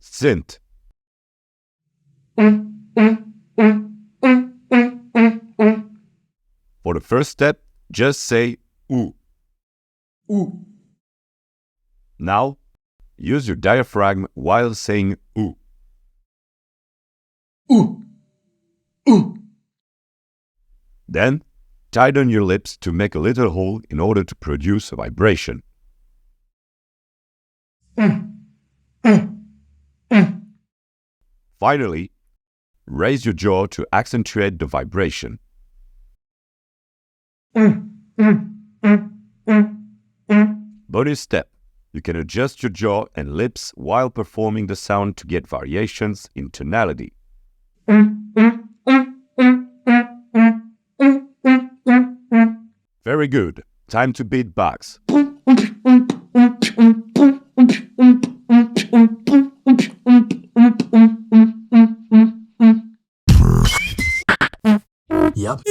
Synth. For the first step, just say oo. Oo. Now, use your diaphragm while saying oo. Oo. Oo. Then, tighten your lips to make a little hole in order to produce a vibration. Finally, raise your jaw to accentuate the vibration. Bonus step. You can adjust your jaw and lips while performing the sound to get variations in tonality. Very good. Time to beatbox. Yep.